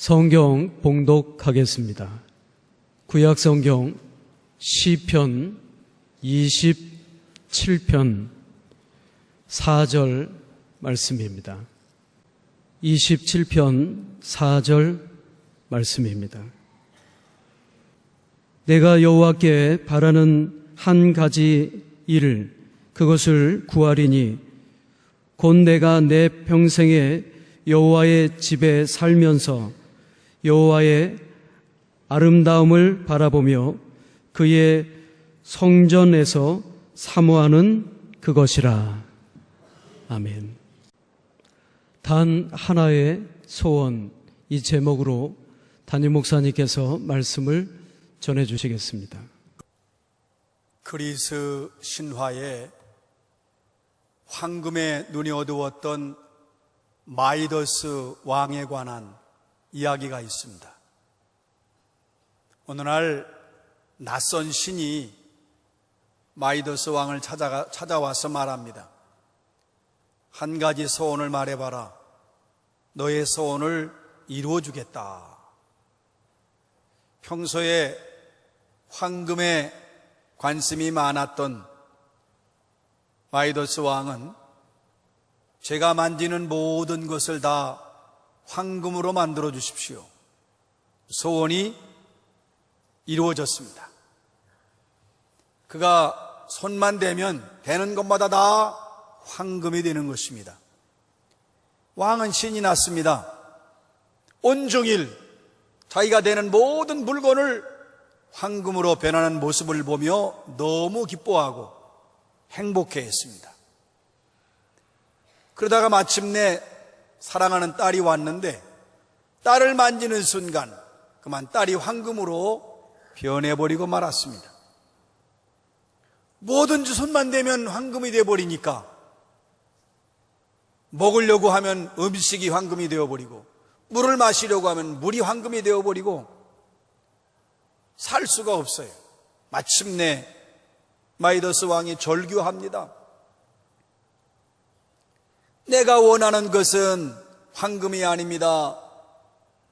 성경 봉독하겠습니다. 구약성경 시편 27편 4절 말씀입니다. 27편 4절 말씀입니다. 내가 여호와께 바라는 한 가지 일을 그것을 구하리니 곧 내가 내 평생에 여호와의 집에 살면서 여호와의 아름다움을 바라보며 그의 성전에서 사모하는 그것이라. 아멘. 단 하나의 소원, 이 제목으로 담임 목사님께서 말씀을 전해주시겠습니다. 그리스 신화에 황금의 눈이 어두웠던 마이더스 왕에 관한 이야기가 있습니다. 어느 날 낯선 신이 마이더스 왕을 찾아와서 말합니다. 한 가지 소원을 말해봐라. 너의 소원을 이루어주겠다. 평소에 황금에 관심이 많았던 마이더스 왕은 제가 만지는 모든 것을 다 황금으로 만들어 주십시오. 소원이 이루어졌습니다. 그가 손만 대면 되는 것마다 다 황금이 되는 것입니다. 왕은 신이 났습니다. 온종일 자기가 되는 모든 물건을 황금으로 변하는 모습을 보며 너무 기뻐하고 행복해했습니다. 그러다가 마침내 사랑하는 딸이 왔는데 딸을 만지는 순간 그만 딸이 황금으로 변해버리고 말았습니다. 뭐든지 손만 대면 황금이 되어버리니까 먹으려고 하면 음식이 황금이 되어버리고 물을 마시려고 하면 물이 황금이 되어버리고 살 수가 없어요. 마침내 마이더스 왕이 절규합니다. 내가 원하는 것은 황금이 아닙니다.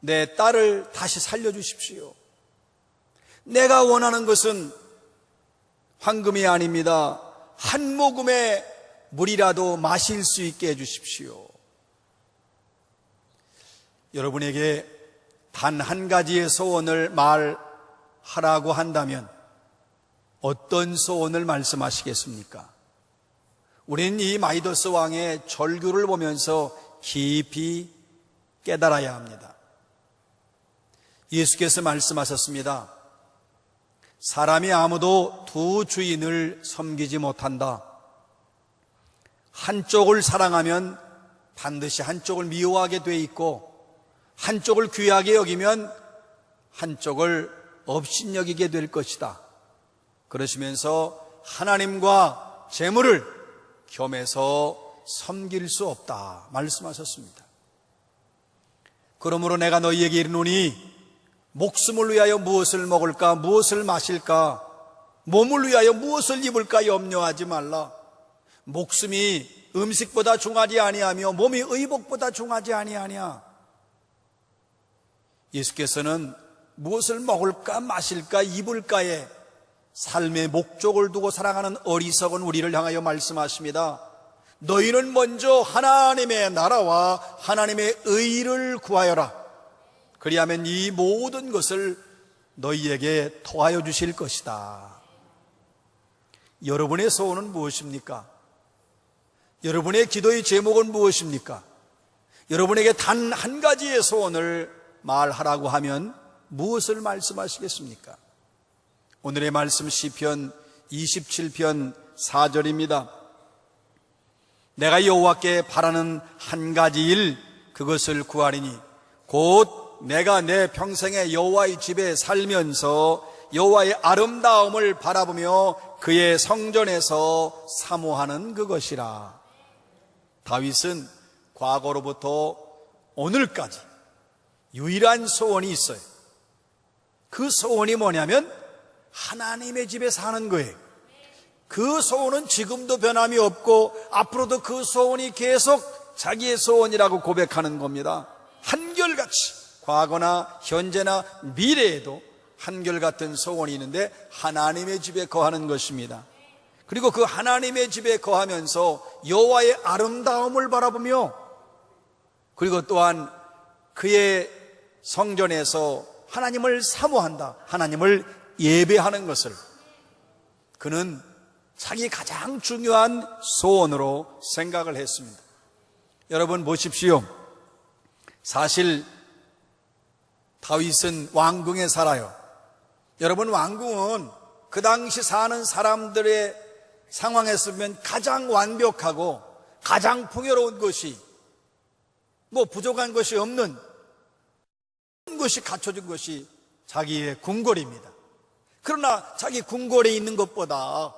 내 딸을 다시 살려주십시오. 내가 원하는 것은 황금이 아닙니다. 한 모금의 물이라도 마실 수 있게 해주십시오. 여러분에게 단 한 가지의 소원을 말하라고 한다면 어떤 소원을 말씀하시겠습니까? 우리는 이 마이더스 왕의 절규를 보면서 깊이 깨달아야 합니다. 예수께서 말씀하셨습니다. 사람이 아무도 두 주인을 섬기지 못한다. 한쪽을 사랑하면 반드시 한쪽을 미워하게 돼 있고 한쪽을 귀하게 여기면 한쪽을 업신여기게 될 것이다. 그러시면서 하나님과 재물을 겸해서 섬길 수 없다 말씀하셨습니다. 그러므로 내가 너희에게 이르노니 목숨을 위하여 무엇을 먹을까 무엇을 마실까 몸을 위하여 무엇을 입을까 염려하지 말라. 목숨이 음식보다 중하지 아니하며 몸이 의복보다 중하지 아니하냐. 예수께서는 무엇을 먹을까 마실까 입을까에 삶의 목적을 두고 살아가는 어리석은 우리를 향하여 말씀하십니다. 너희는 먼저 하나님의 나라와 하나님의 의를 구하여라. 그리하면 이 모든 것을 너희에게 더하여 주실 것이다. 여러분의 소원은 무엇입니까? 여러분의 기도의 제목은 무엇입니까? 여러분에게 단 한 가지의 소원을 말하라고 하면 무엇을 말씀하시겠습니까? 오늘의 말씀 시편 27편 4절입니다. 내가 여호와께 바라는 한 가지 일 그것을 구하리니 곧 내가 내 평생에 여호와의 집에 살면서 여호와의 아름다움을 바라보며 그의 성전에서 사모하는 그것이라. 다윗은 과거로부터 오늘까지 유일한 소원이 있어요. 그 소원이 뭐냐면 하나님의 집에 사는 거예요. 그 소원은 지금도 변함이 없고 앞으로도 그 소원이 계속 자기의 소원이라고 고백하는 겁니다. 한결같이 과거나 현재나 미래에도 한결같은 소원이 있는데 하나님의 집에 거하는 것입니다. 그리고 그 하나님의 집에 거하면서 여호와의 아름다움을 바라보며, 그리고 또한 그의 성전에서 하나님을 사모한다, 하나님을 예배하는 것을 그는 자기 가장 중요한 소원으로 생각을 했습니다. 여러분 보십시오. 사실 다윗은 왕궁에 살아요. 여러분, 왕궁은 그 당시 사는 사람들의 상황에서 보면 가장 완벽하고 가장 풍요로운 것이, 부족한 것이 없는 것이 갖춰진 것이 자기의 궁궐입니다. 그러나 자기 궁궐에 있는 것보다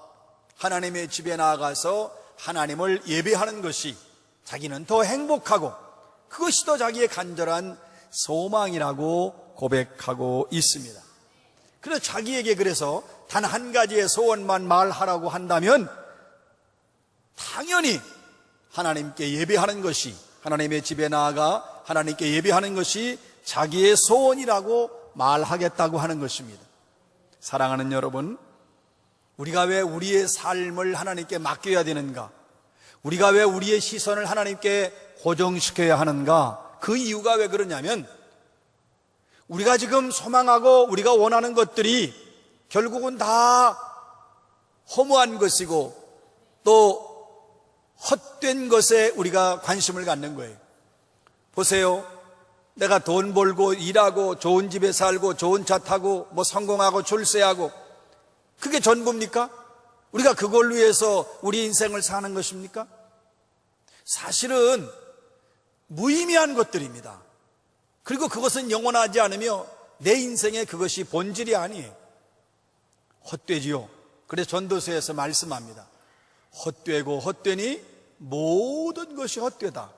하나님의 집에 나아가서 하나님을 예배하는 것이 자기는 더 행복하고 그것이 더 자기의 간절한 소망이라고 고백하고 있습니다. 그래서 자기에게 그래서 단 한 가지의 소원만 말하라고 한다면 당연히 하나님께 예배하는 것이, 하나님의 집에 나아가 하나님께 예배하는 것이 자기의 소원이라고 말하겠다고 하는 것입니다. 사랑하는 여러분, 우리가 왜 우리의 삶을 하나님께 맡겨야 되는가? 우리가 왜 우리의 시선을 하나님께 고정시켜야 하는가? 그 이유가 왜 그러냐면, 우리가 지금 소망하고 우리가 원하는 것들이 결국은 다 허무한 것이고 또 헛된 것에 우리가 관심을 갖는 거예요. 보세요. 내가 돈 벌고 일하고 좋은 집에 살고 좋은 차 타고 성공하고 출세하고 그게 전부입니까? 우리가 그걸 위해서 우리 인생을 사는 것입니까? 사실은 무의미한 것들입니다. 그리고 그것은 영원하지 않으며 내 인생에 그것이 본질이 아니에요. 헛되지요. 그래서 전도서에서 말씀합니다. 헛되고 헛되니 모든 것이 헛되다.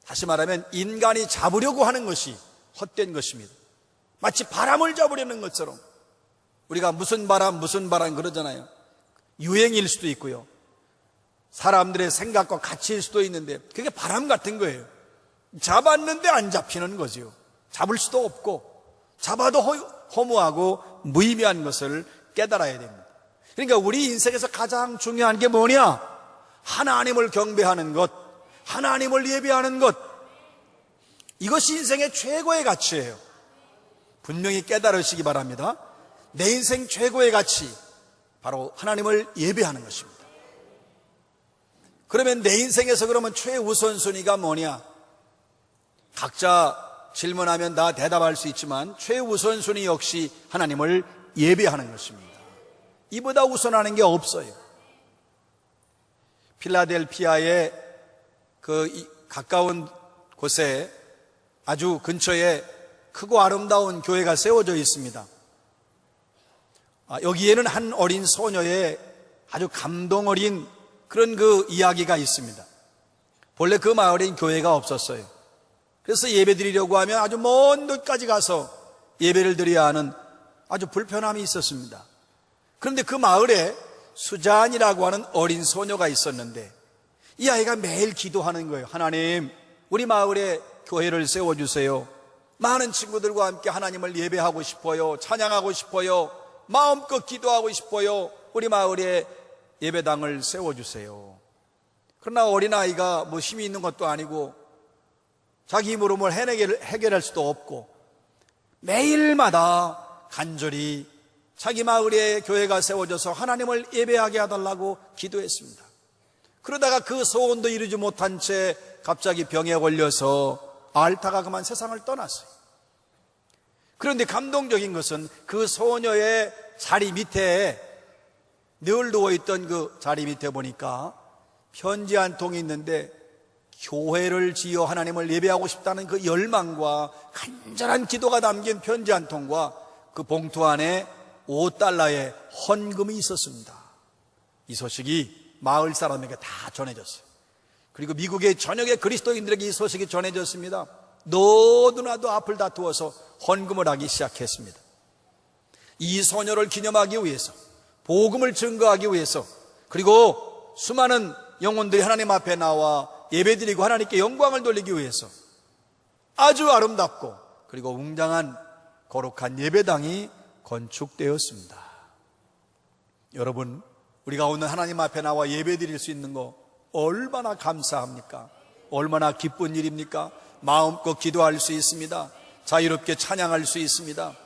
다시 말하면 인간이 잡으려고 하는 것이 헛된 것입니다. 마치 바람을 잡으려는 것처럼. 우리가 무슨 바람 그러잖아요. 유행일 수도 있고요, 사람들의 생각과 가치일 수도 있는데 그게 바람 같은 거예요. 잡았는데 안 잡히는 거죠. 잡을 수도 없고 잡아도 허무하고 무의미한 것을 깨달아야 됩니다. 그러니까 우리 인생에서 가장 중요한 게 뭐냐? 하나님을 경배하는 것, 하나님을 예배하는 것, 이것이 인생의 최고의 가치예요. 분명히 깨달으시기 바랍니다. 내 인생 최고의 가치, 바로 하나님을 예배하는 것입니다. 그러면 내 인생에서 그러면 최우선순위가 뭐냐? 각자 질문하면 다 대답할 수 있지만 최우선순위 역시 하나님을 예배하는 것입니다. 이보다 우선하는 게 없어요. 필라델피아의 그 가까운 곳에 아주 근처에 크고 아름다운 교회가 세워져 있습니다. 여기에는 한 어린 소녀의 아주 감동 어린 그런 그 이야기가 있습니다. 본래 그 마을엔 교회가 없었어요. 그래서 예배 드리려고 하면 아주 먼 곳까지 가서 예배를 드려야 하는 아주 불편함이 있었습니다. 그런데 그 마을에 수잔이라고 하는 어린 소녀가 있었는데 이 아이가 매일 기도하는 거예요. 하나님, 우리 마을에 교회를 세워주세요. 많은 친구들과 함께 하나님을 예배하고 싶어요. 찬양하고 싶어요. 마음껏 기도하고 싶어요. 우리 마을에 예배당을 세워주세요. 그러나 어린아이가 힘이 있는 것도 아니고 자기 힘으로 뭘 해결할 수도 없고 매일마다 간절히 자기 마을에 교회가 세워져서 하나님을 예배하게 해달라고 기도했습니다. 그러다가 그 소원도 이루지 못한 채 갑자기 병에 걸려서 알타가 그만 세상을 떠났어요. 그런데 감동적인 것은 그 소녀의 자리 밑에, 늘 누워있던 그 자리 밑에 보니까 편지 한 통이 있는데 교회를 지어 하나님을 예배하고 싶다는 그 열망과 간절한 기도가 담긴 편지 한 통과 그 봉투 안에 $5의 헌금이 있었습니다. 이 소식이 마을 사람에게 다 전해졌어요. 그리고 미국의 전역의 그리스도인들에게 이 소식이 전해졌습니다. 너도나도 앞을 다투어서 헌금을 하기 시작했습니다. 이 소녀를 기념하기 위해서, 복음을 증거하기 위해서, 그리고 수많은 영혼들이 하나님 앞에 나와 예배드리고 하나님께 영광을 돌리기 위해서 아주 아름답고 그리고 웅장한 거룩한 예배당이 건축되었습니다. 여러분, 우리가 오늘 하나님 앞에 나와 예배 드릴 수 있는 거 얼마나 감사합니까? 얼마나 기쁜 일입니까? 마음껏 기도할 수 있습니다. 자유롭게 찬양할 수 있습니다.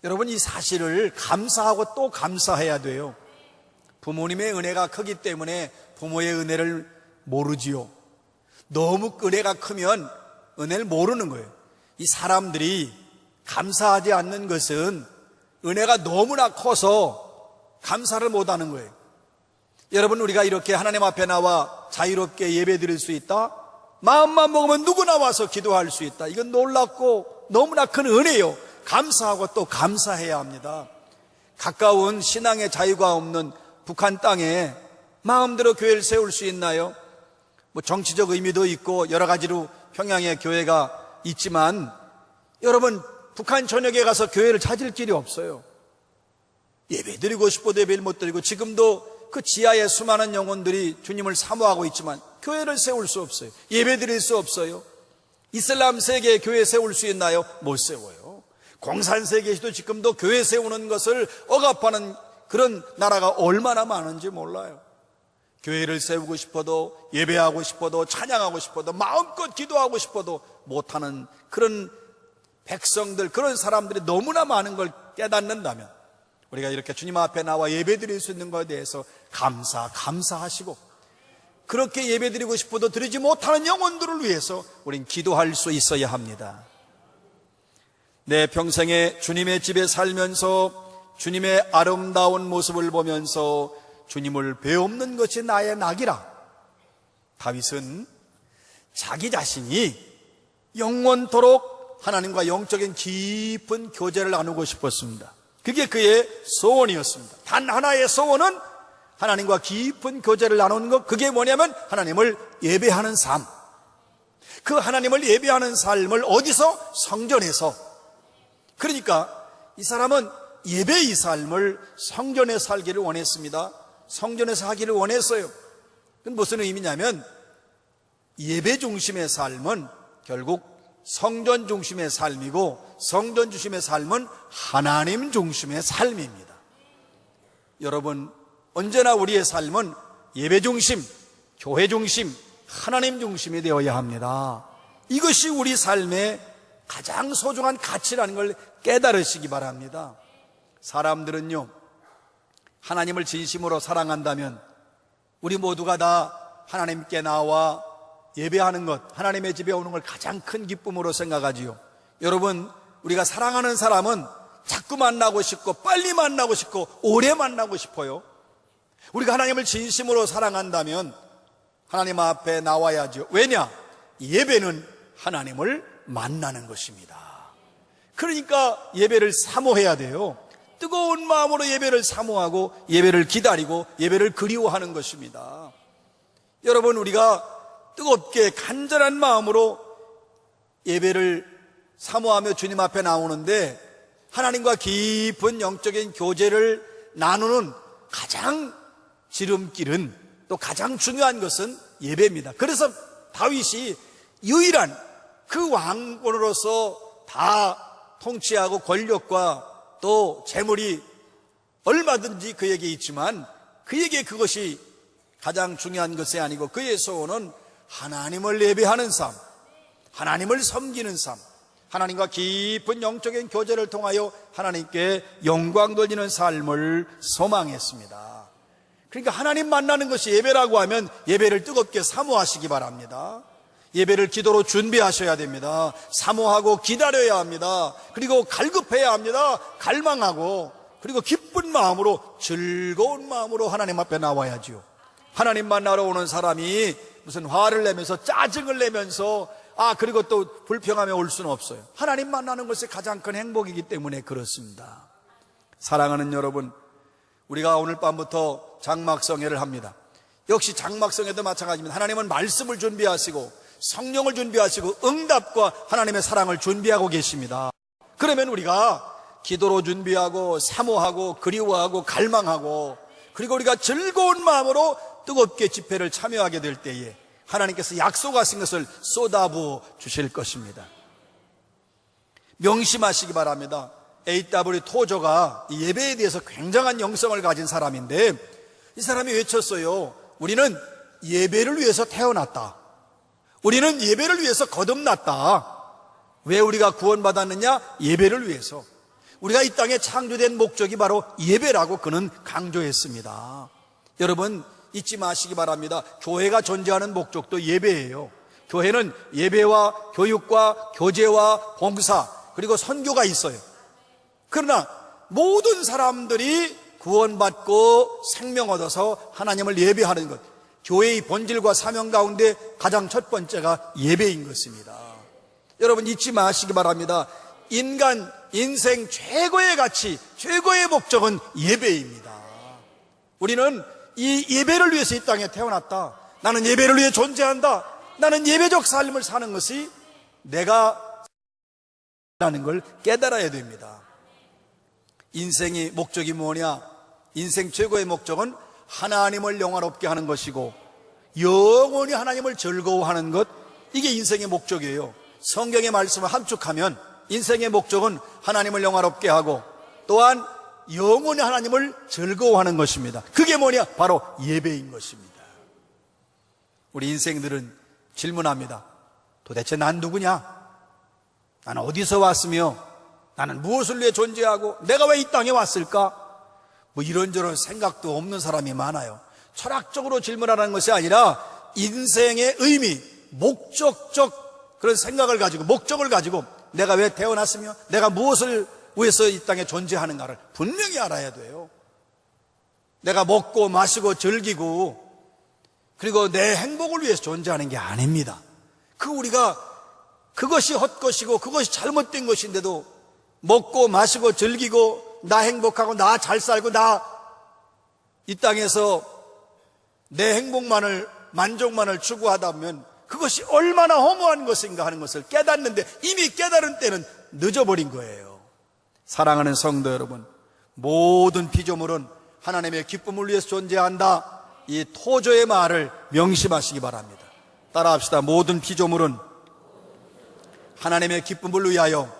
여러분, 이 사실을 감사하고 또 감사해야 돼요. 부모님의 은혜가 크기 때문에 부모의 은혜를 모르지요. 너무 은혜가 크면 은혜를 모르는 거예요. 이 사람들이 감사하지 않는 것은 은혜가 너무나 커서 감사를 못하는 거예요. 여러분, 우리가 이렇게 하나님 앞에 나와 자유롭게 예배 드릴 수 있다? 마음만 먹으면 누구나 와서 기도할 수 있다. 이건 놀랍고 너무나 큰 은혜요. 감사하고 또 감사해야 합니다. 가까운 신앙의 자유가 없는 북한 땅에 마음대로 교회를 세울 수 있나요? 뭐 정치적 의미도 있고 여러 가지로 평양에 교회가 있지만, 여러분, 북한 전역에 가서 교회를 찾을 길이 없어요. 예배 드리고 싶어도 예배를 못 드리고, 지금도 그 지하에 수많은 영혼들이 주님을 사모하고 있지만 교회를 세울 수 없어요. 예배 드릴 수 없어요. 이슬람 세계에 교회 세울 수 있나요? 못 세워요. 공산 세계에서도 지금도 교회 세우는 것을 억압하는 그런 나라가 얼마나 많은지 몰라요. 교회를 세우고 싶어도, 예배하고 싶어도, 찬양하고 싶어도, 마음껏 기도하고 싶어도 못하는 그런 백성들, 그런 사람들이 너무나 많은 걸 깨닫는다면, 우리가 이렇게 주님 앞에 나와 예배 드릴 수 있는 것에 대해서 감사하시고, 그렇게 예배 드리고 싶어도 드리지 못하는 영혼들을 위해서 우린 기도할 수 있어야 합니다. 내 평생에 주님의 집에 살면서 주님의 아름다운 모습을 보면서 주님을 배웁는 것이 나의 낙이라. 다윗은 자기 자신이 영원토록 하나님과 영적인 깊은 교제를 나누고 싶었습니다. 그게 그의 소원이었습니다. 단 하나의 소원은 하나님과 깊은 교제를 나누는 것. 그게 뭐냐면 하나님을 예배하는 삶. 그 하나님을 예배하는 삶을 어디서? 성전에서. 그러니까 이 사람은 예배의 삶을 성전에 살기를 원했습니다. 성전에서 하기를 원했어요. 그건 무슨 의미냐면, 예배 중심의 삶은 결국 성전 중심의 삶이고, 성전 중심의 삶은 하나님 중심의 삶입니다. 여러분, 언제나 우리의 삶은 예배 중심, 교회 중심, 하나님 중심이 되어야 합니다. 이것이 우리 삶의 가장 소중한 가치라는 걸 깨달으시기 바랍니다. 사람들은요, 하나님을 진심으로 사랑한다면 우리 모두가 다 하나님께 나와 예배하는 것, 하나님의 집에 오는 걸 가장 큰 기쁨으로 생각하지요. 여러분, 우리가 사랑하는 사람은 자꾸 만나고 싶고, 빨리 만나고 싶고, 오래 만나고 싶어요. 우리가 하나님을 진심으로 사랑한다면 하나님 앞에 나와야죠. 왜냐? 예배는 하나님을 만나는 것입니다. 그러니까 예배를 사모해야 돼요. 뜨거운 마음으로 예배를 사모하고, 예배를 기다리고, 예배를 그리워하는 것입니다. 여러분, 우리가 뜨겁게 간절한 마음으로 예배를 사모하며 주님 앞에 나오는데, 하나님과 깊은 영적인 교제를 나누는 가장 지름길은, 또 가장 중요한 것은 예배입니다. 그래서 다윗이 유일한 그 왕으로서 다 통치하고 권력과 또 재물이 얼마든지 그에게 있지만, 그에게 그것이 가장 중요한 것이 아니고, 그의 소원은 하나님을 예배하는 삶, 하나님을 섬기는 삶, 하나님과 깊은 영적인 교제를 통하여 하나님께 영광 돌리는 삶을 소망했습니다. 그러니까 하나님 만나는 것이 예배라고 하면 예배를 뜨겁게 사모하시기 바랍니다. 예배를 기도로 준비하셔야 됩니다. 사모하고 기다려야 합니다. 그리고 갈급해야 합니다. 갈망하고, 그리고 기쁜 마음으로, 즐거운 마음으로 하나님 앞에 나와야지요. 하나님 만나러 오는 사람이 무슨 화를 내면서, 짜증을 내면서, 그리고 또 불평하며 올 수는 없어요. 하나님 만나는 것이 가장 큰 행복이기 때문에 그렇습니다. 사랑하는 여러분, 우리가 오늘 밤부터 장막성회를 합니다. 역시 장막성회도 마찬가지입니다. 하나님은 말씀을 준비하시고, 성령을 준비하시고, 응답과 하나님의 사랑을 준비하고 계십니다. 그러면 우리가 기도로 준비하고, 사모하고, 그리워하고, 갈망하고, 그리고 우리가 즐거운 마음으로 뜨겁게 집회를 참여하게 될 때에 하나님께서 약속하신 것을 쏟아부어 주실 것입니다. 명심하시기 바랍니다. A.W. 토저가 이 예배에 대해서 굉장한 영성을 가진 사람인데, 이 사람이 외쳤어요. 우리는 예배를 위해서 태어났다. 우리는 예배를 위해서 거듭났다. 왜 우리가 구원받았느냐? 예배를 위해서. 우리가 이 땅에 창조된 목적이 바로 예배라고 그는 강조했습니다. 여러분 잊지 마시기 바랍니다. 교회가 존재하는 목적도 예배예요. 교회는 예배와 교육과 교제와 봉사 그리고 선교가 있어요. 그러나 모든 사람들이 구원받고 생명 얻어서 하나님을 예배하는 것, 교회의 본질과 사명 가운데 가장 첫 번째가 예배인 것입니다. 여러분 잊지 마시기 바랍니다. 인생 최고의 가치, 최고의 목적은 예배입니다. 우리는 이 예배를 위해서 이 땅에 태어났다. 나는 예배를 위해 존재한다. 나는 예배적 삶을 사는 것이 내가 라는 걸 깨달아야 됩니다. 인생의 목적이 뭐냐? 인생 최고의 목적은 하나님을 영화롭게 하는 것이고 영원히 하나님을 즐거워하는 것, 이게 인생의 목적이에요. 성경의 말씀을 함축하면 인생의 목적은 하나님을 영화롭게 하고 또한 영원히 하나님을 즐거워하는 것입니다. 그게 뭐냐? 바로 예배인 것입니다. 우리 인생들은 질문합니다. 도대체 난 누구냐? 나는 어디서 왔으며 나는 무엇을 위해 존재하고 내가 왜 이 땅에 왔을까? 뭐 이런저런 생각도 없는 사람이 많아요. 철학적으로 질문하는 것이 아니라 인생의 의미, 목적적 그런 생각을 가지고, 목적을 가지고 내가 왜 태어났으며 내가 무엇을 위해서 이 땅에 존재하는가를 분명히 알아야 돼요. 내가 먹고 마시고 즐기고 그리고 내 행복을 위해서 존재하는 게 아닙니다. 그것이 헛것이고 그것이 잘못된 것인데도 먹고 마시고 즐기고 나 행복하고 나 잘 살고 나 이 땅에서 내 행복만을, 만족만을 추구하다 보면 그것이 얼마나 허무한 것인가 하는 것을 깨닫는데 이미 깨달은 때는 늦어버린 거예요. 사랑하는 성도 여러분, 모든 피조물은 하나님의 기쁨을 위해서 존재한다. 이 토저의 말을 명심하시기 바랍니다. 따라합시다. 모든 피조물은 하나님의 기쁨을 위하여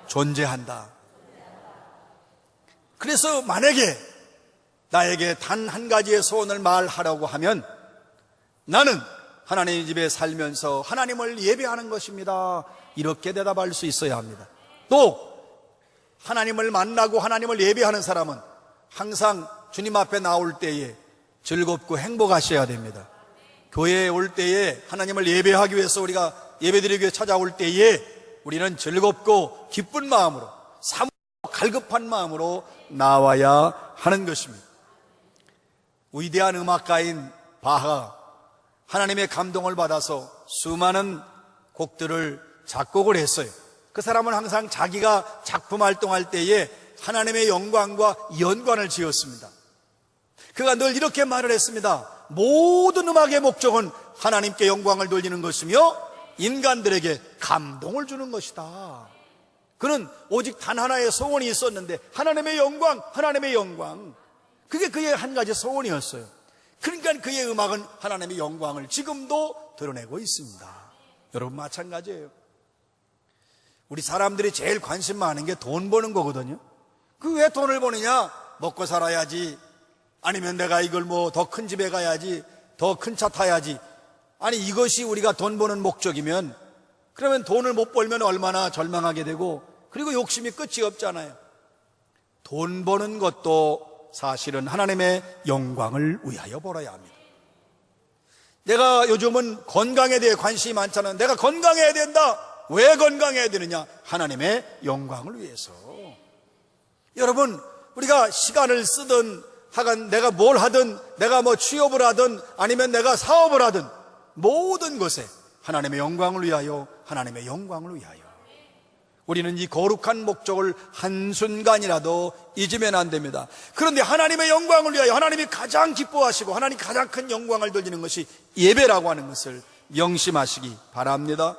존재한다. 그래서 만약에 나에게 단 한 가지의 소원을 말하려고 하면 나는 하나님의 집에 살면서 하나님을 예배하는 것입니다. 이렇게 대답할 수 있어야 합니다. 또 하나님을 만나고 하나님을 예배하는 사람은 항상 주님 앞에 나올 때에 즐겁고 행복하셔야 됩니다. 교회에 올 때에 하나님을 예배하기 위해서 우리가 예배드리기 위해 찾아올 때에 우리는 즐겁고 기쁜 마음으로, 사모하고 갈급한 마음으로 나와야 하는 것입니다. 위대한 음악가인 바하가 하나님의 감동을 받아서 수많은 곡들을 작곡을 했어요. 그 사람은 항상 자기가 작품 활동할 때에 하나님의 영광과 연관을 지었습니다. 그가 늘 이렇게 말을 했습니다. 모든 음악의 목적은 하나님께 영광을 돌리는 것이며 인간들에게 감동을 주는 것이다. 그는 오직 단 하나의 소원이 있었는데 하나님의 영광, 하나님의 영광. 그게 그의 한 가지 소원이었어요. 그러니까 그의 음악은 하나님의 영광을 지금도 드러내고 있습니다. 여러분 마찬가지예요. 우리 사람들이 제일 관심 많은 게 돈 버는 거거든요. 그 왜 돈을 버느냐? 먹고 살아야지. 아니면 내가 이걸 뭐 더 큰 집에 가야지. 더 큰 차 타야지. 아니 이것이 우리가 돈 버는 목적이면 그러면 돈을 못 벌면 얼마나 절망하게 되고 그리고 욕심이 끝이 없잖아요. 돈 버는 것도 사실은 하나님의 영광을 위하여 벌어야 합니다. 내가 요즘은 건강에 대해 관심이 많잖아요. 내가 건강해야 된다. 왜 건강해야 되느냐? 하나님의 영광을 위해서. 여러분, 우리가 시간을 쓰든 하간 내가 뭘 하든 내가 뭐 취업을 하든 아니면 내가 사업을 하든 모든 것에 하나님의 영광을 위하여, 하나님의 영광을 위하여. 우리는 이 거룩한 목적을 한순간이라도 잊으면 안 됩니다. 그런데 하나님의 영광을 위하여 하나님이 가장 기뻐하시고 하나님 가장 큰 영광을 돌리는 것이 예배라고 하는 것을 명심하시기 바랍니다.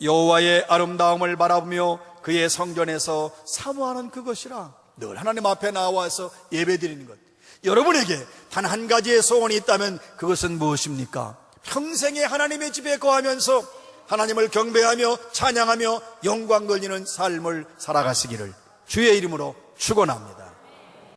여호와의 아름다움을 바라보며 그의 성전에서 사모하는 그것이라. 늘 하나님 앞에 나와서 예배드리는 것. 여러분에게 단 한 가지의 소원이 있다면 그것은 무엇입니까? 평생에 하나님의 집에 거하면서 하나님을 경배하며 찬양하며 영광 돌리는 삶을 살아가시기를 주의 이름으로 축원합니다.